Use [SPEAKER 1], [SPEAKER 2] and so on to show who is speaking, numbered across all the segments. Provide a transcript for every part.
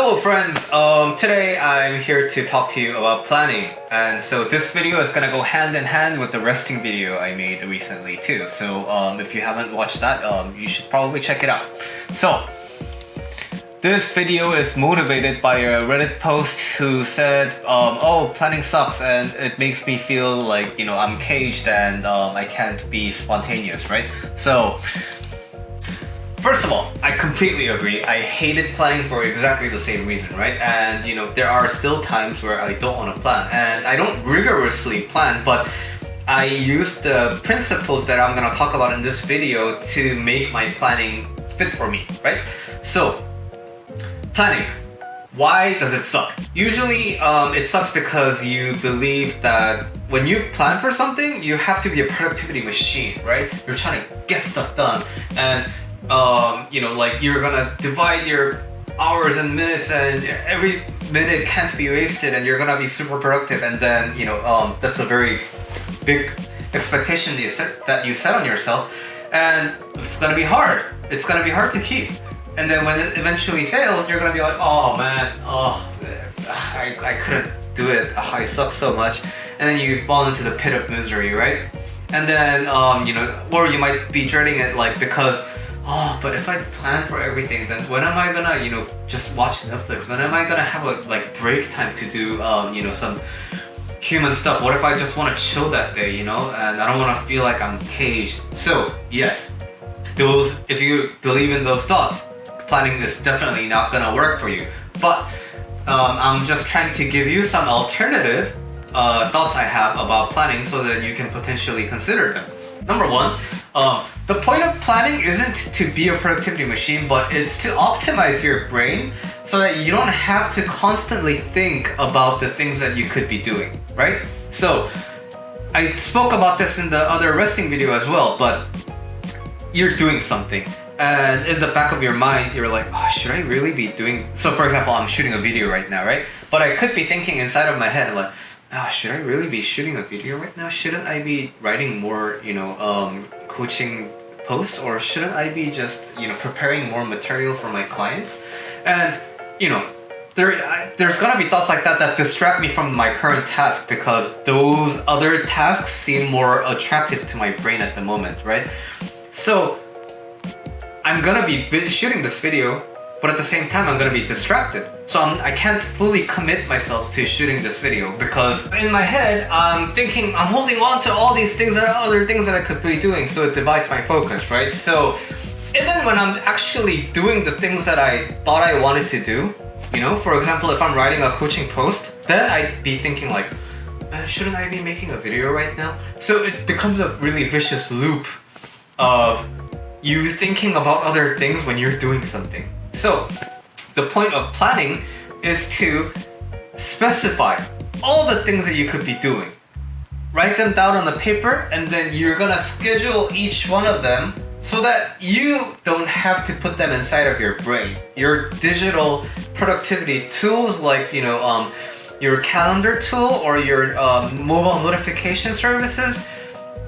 [SPEAKER 1] Hello friends, today I'm here to talk to you about planning, and so this video is gonna go hand in hand with the resting video I made recently too. So if you haven't watched that, you should probably check it out. So this video is motivated by a Reddit post who said, oh, planning sucks and it makes me feel like, I'm caged and I can't be spontaneous, right? So first of all, I completely agree. I hated planning for exactly the same reason, right? And there are still times where I don't want to plan, and I don't rigorously plan, but I use the principles that I'm going to talk about in this video to make my planning fit for me, right? So, planning. Why does it suck? Usually, it sucks because you believe that when you plan for something, you have to be a productivity machine, right? You're trying to get stuff done, and like you're gonna divide your hours and minutes, and every minute can't be wasted, and you're gonna be super productive. And then that's a very big expectation that you set on yourself, and it's gonna be hard. It's gonna be hard to keep. And then when it eventually fails, you're gonna be like, oh man, I couldn't do it. I suck so much. And then you fall into the pit of misery, right? And then or you might be dreading it, like, because but if I plan for everything, then when am I gonna, just watch Netflix? When am I gonna have a break time to do, some human stuff? What if I just want to chill that day, and I don't want to feel like I'm caged? So yes, if you believe in those thoughts, planning is definitely not gonna work for you. But I'm just trying to give you some alternative thoughts I have about planning so that you can potentially consider them. Number one, the point of planning isn't to be a productivity machine, but it's to optimize your brain so that you don't have to constantly think about the things that you could be doing, right? So I spoke about this in the other resting video as well, but you're doing something, and in the back of your mind, you're like, should I really be doing... So for example, I'm shooting a video right now, right? But I could be thinking inside of my head, like, should I really be shooting a video right now? Shouldn't I be writing more, coaching posts? Or shouldn't I be just, preparing more material for my clients? And, there's gonna be thoughts like that distract me from my current task, because those other tasks seem more attractive to my brain at the moment, right? So I'm gonna be shooting this video, but at the same time, I'm gonna be distracted. So I can't fully commit myself to shooting this video, because in my head, I'm holding on to all these things that are other things that I could be doing, so it divides my focus, right? So even when I'm actually doing the things that I thought I wanted to do, for example, if I'm writing a coaching post, then I'd be thinking like, shouldn't I be making a video right now? So it becomes a really vicious loop of you thinking about other things when you're doing something. So the point of planning is to specify all the things that you could be doing. Write them down on the paper, and then you're gonna schedule each one of them so that you don't have to put them inside of your brain. Your digital productivity tools, like your calendar tool or your mobile notification services,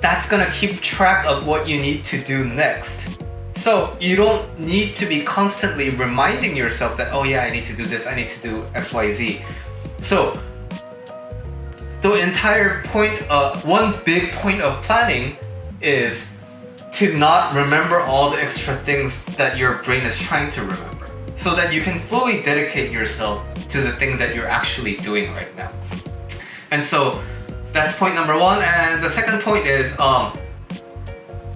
[SPEAKER 1] that's gonna keep track of what you need to do next. So you don't need to be constantly reminding yourself that, oh yeah, I need to do this, I need to do X, Y, Z. So the entire point, one big point of planning is to not remember all the extra things that your brain is trying to remember, so that you can fully dedicate yourself to the thing that you're actually doing right now. And so that's point number one. And the second point is,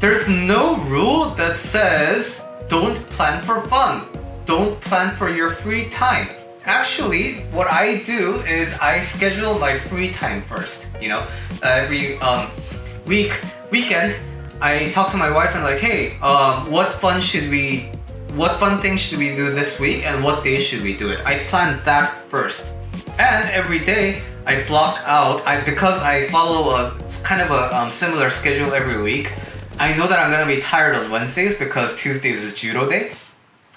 [SPEAKER 1] there's no rule that says don't plan for fun, don't plan for your free time. Actually, what I do is I schedule my free time first. Every weekend, I talk to my wife and like, hey, what fun things should we do this week, and what day should we do it? I plan that first. And every day I block out, because I follow a kind of a similar schedule every week. I know that I'm gonna be tired on Wednesdays because Tuesdays is judo day.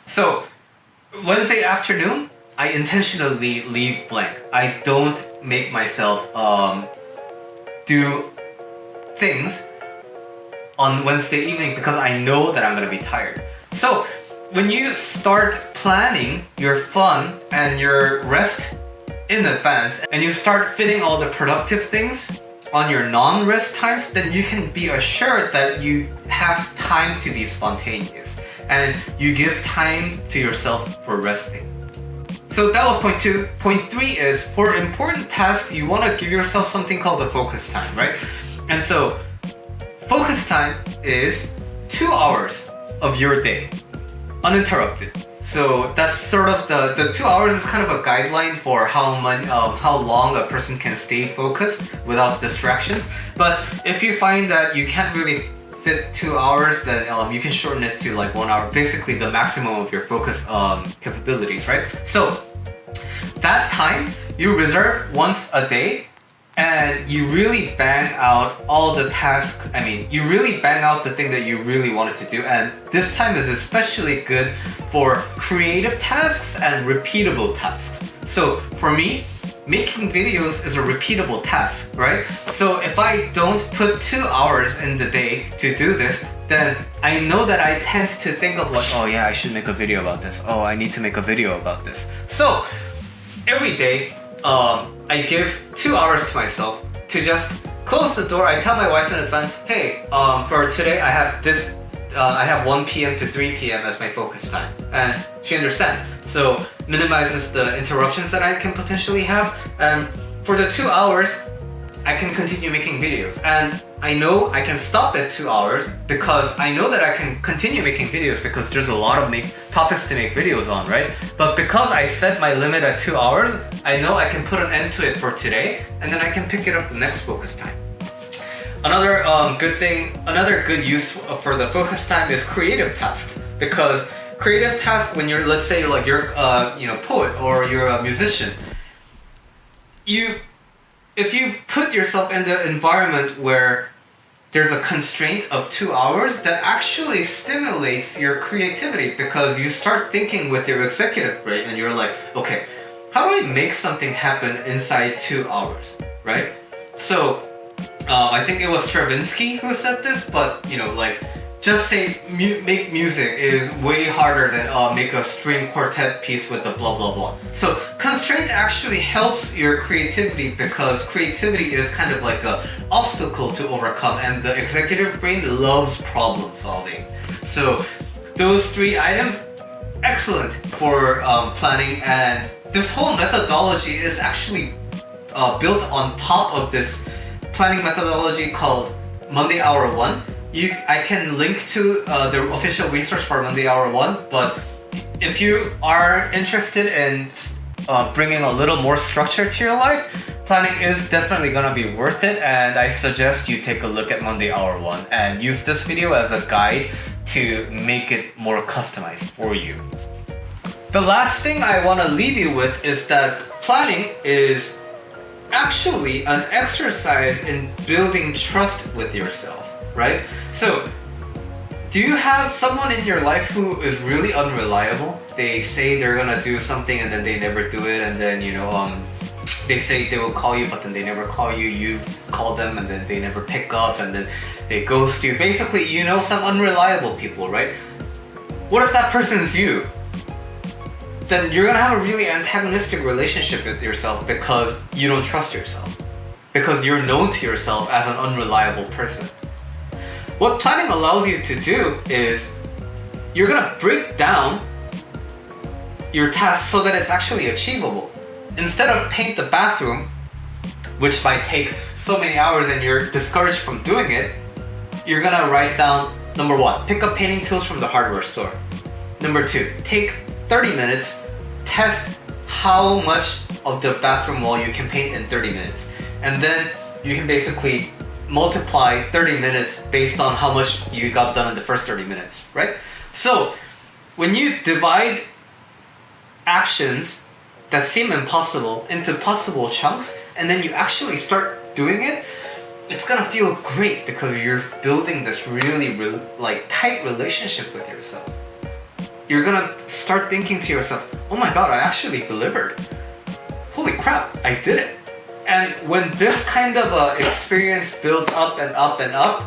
[SPEAKER 1] So Wednesday afternoon, I intentionally leave blank. I don't make myself do things on Wednesday evening, because I know that I'm gonna be tired. So when you start planning your fun and your rest in advance, and you start fitting all the productive things on your non-rest times, then you can be assured that you have time to be spontaneous and you give time to yourself for resting. So that was point 2. Point 3 is, for important tasks, you want to give yourself something called the focus time, right? And so focus time is 2 hours of your day, uninterrupted. So that's sort of the 2 hours is kind of a guideline for how long a person can stay focused without distractions. But if you find that you can't really fit 2 hours, then you can shorten it to like 1 hour, basically the maximum of your focus capabilities, right? So that time you reserve once a day, and you really bang out all the tasks. I mean, you really bang out the thing that you really wanted to do, and this time is especially good for creative tasks and repeatable tasks. So for me, making videos is a repeatable task, right? So if I don't put 2 hours in the day to do this, then I know that I tend to think of like, oh yeah, I should make a video about this. Oh, I need to make a video about this. So every day, I give 2 hours to myself to just close the door. I tell my wife in advance, hey, for today I have this, I have 1 p.m. to 3 p.m. as my focus time. And she understands. So minimizes the interruptions that I can potentially have. And for the 2 hours, I can continue making videos. And I know I can stop at 2 hours because I know that I can continue making videos because there's a lot of topics to make videos on, right? But because I set my limit at 2 hours, I know I can put an end to it for today, and then I can pick it up the next focus time. Another another good use for the focus time is creative tasks, because creative tasks, when you're, let's say like you're poet or you're a musician, if you put yourself in the environment where there's a constraint of 2 hours, that actually stimulates your creativity, because you start thinking with your executive brain and you're like, okay, how do I make something happen inside 2 hours, right? So I think it was Stravinsky who said this, but just say make music is way harder than make a string quartet piece with a blah blah blah. So constraint actually helps your creativity, because creativity is kind of like a obstacle to overcome, and the executive brain loves problem solving. So those 3 items, excellent for planning, and this whole methodology is actually built on top of this planning methodology called Monday Hour 1. I can link to the official resource for Monday Hour 1, but if you are interested in bringing a little more structure to your life, planning is definitely gonna be worth it, and I suggest you take a look at Monday Hour 1 and use this video as a guide to make it more customized for you. The last thing I want to leave you with is that planning is actually an exercise in building trust with yourself. Right? So, do you have someone in your life who is really unreliable? They say they're gonna do something and then they never do it, and then they say they will call you but then they never call you. You call them and then they never pick up, and then they ghost you. Basically, some unreliable people, right? What if that person's you? Then you're gonna have a really antagonistic relationship with yourself, because you don't trust yourself, because you're known to yourself as an unreliable person. What planning allows you to do is you're gonna break down your task so that it's actually achievable. Instead of paint the bathroom, which might take so many hours and you're discouraged from doing it, you're gonna write down, number 1, pick up painting tools from the hardware store. Number 2, take 30 minutes, test how much of the bathroom wall you can paint in 30 minutes. And then you can basically multiply 30 minutes based on how much you got done in the first 30 minutes, right? So when you divide actions that seem impossible into possible chunks, and then you actually start doing it, it's gonna feel great, because you're building this really tight relationship with yourself. You're gonna start thinking to yourself, oh my god, I actually delivered. Holy crap, I did it. And when this kind of experience builds up and up and up,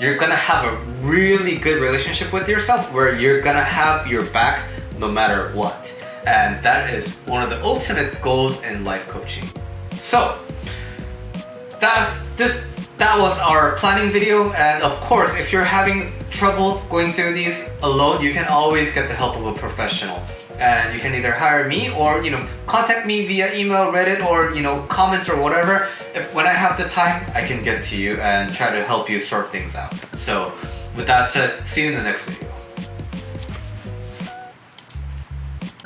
[SPEAKER 1] you're gonna have a really good relationship with yourself where you're gonna have your back no matter what. And that is one of the ultimate goals in life coaching. So that was our planning video, and of course if you're having trouble going through these alone, you can always get the help of a professional. And you can either hire me or contact me via email, Reddit, or comments or whatever. When I have the time, I can get to you and try to help you sort things out. So with that said, see you in the next video.